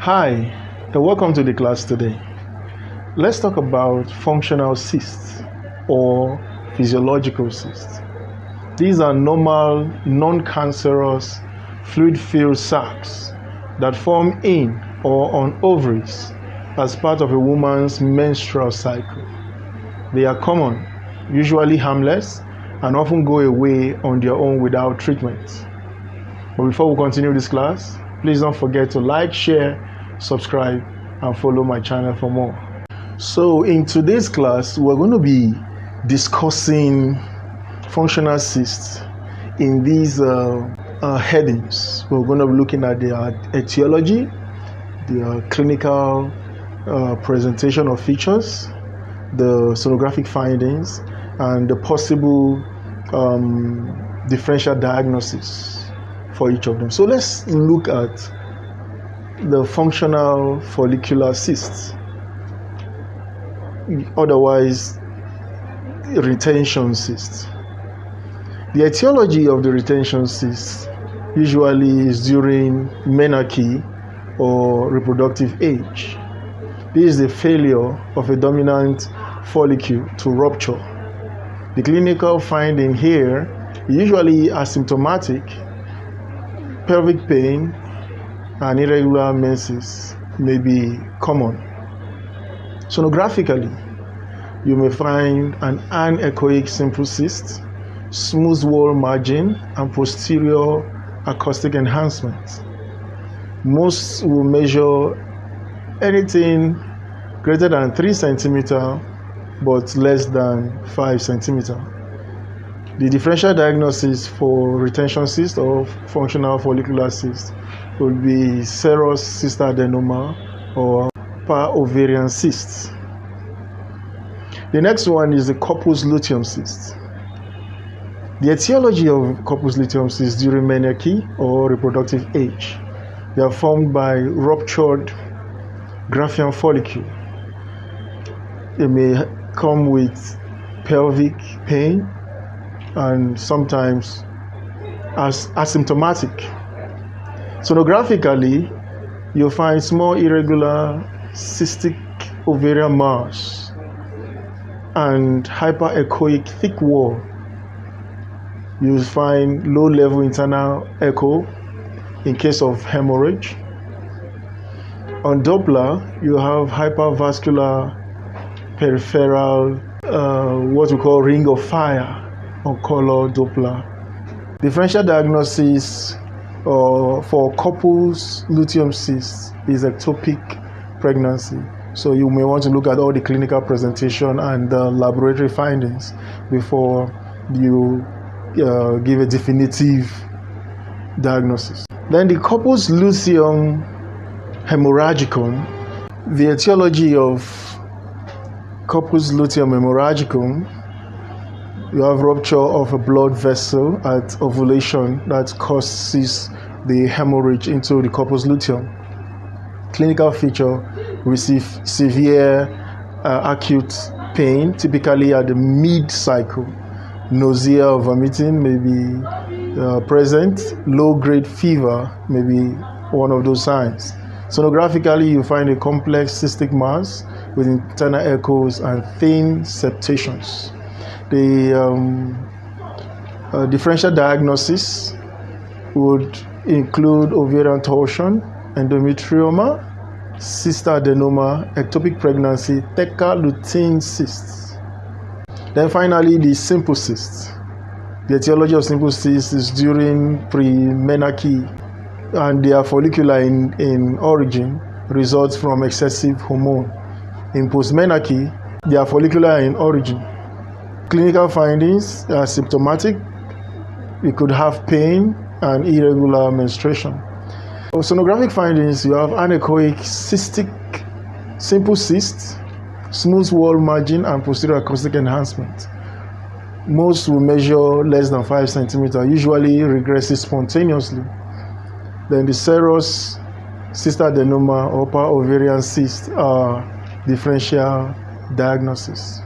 Hi, and welcome to the class today. Let's talk about functional cysts or physiological cysts. These are normal, non-cancerous, fluid-filled sacs that form in or on ovaries as part of a woman's menstrual cycle. They are common, usually harmless, and often go away on their own without treatment. But before we continue this class, please don't forget to like, share, subscribe, and follow my channel for more. So in today's class, we're going to be discussing functional cysts in these headings. We're going to be looking at their etiology, the clinical presentation of features, the sonographic findings, and the possible differential diagnosis for each of them. So let's look at the functional follicular cysts, otherwise retention cysts. The etiology of the retention cysts usually is during menarche or reproductive age. This is the failure of a dominant follicle to rupture. The clinical finding here is usually asymptomatic. Pelvic pain and irregular menses may be common. Sonographically, you may find an anechoic simple cyst, smooth wall margin, and posterior acoustic enhancement. Most will measure anything greater than 3 cm but less than 5 cm. The differential diagnosis for retention cyst or functional follicular cyst would be serous cystadenoma or ovarian cysts. The next one is the corpus luteum cyst. The etiology of corpus luteum cysts during menarche or reproductive age. They are formed by ruptured Graafian follicle. They may come with pelvic pain and sometimes as asymptomatic. Sonographically, you'll find small irregular cystic ovarian mass and hyperechoic thick wall. You'll find low-level internal echo in case of hemorrhage. On Doppler, you have hypervascular peripheral, what we call ring of fire on color Doppler. Differential diagnosis for corpus luteum cysts is ectopic pregnancy. So you may want to look at all the clinical presentation and the laboratory findings before you give a definitive diagnosis. Then the corpus luteum hemorrhagicum. The etiology of corpus luteum hemorrhagicum, you have rupture of a blood vessel at ovulation that causes the hemorrhage into the corpus luteum. Clinical feature, receive severe acute pain, typically at the mid-cycle. Nausea or vomiting may be present. Low-grade fever may be one of those signs. Sonographically, you find a complex cystic mass with internal echoes and thin septations. The differential diagnosis would include ovarian torsion, endometrioma, cystadenoma, ectopic pregnancy, theca lutein cysts. Then finally, the simple cysts. The etiology of simple cysts is during pre-menarche, and they are follicular in origin, results from excessive hormone. In post-menarche, they are follicular in origin. Clinical findings are symptomatic. You could have pain and irregular menstruation. For sonographic findings, you have anechoic cystic simple cysts, smooth wall margin, and posterior acoustic enhancement. Most will measure less than 5 cm, usually regresses spontaneously. Then the serous cystadenoma or ovarian cyst are differential diagnosis.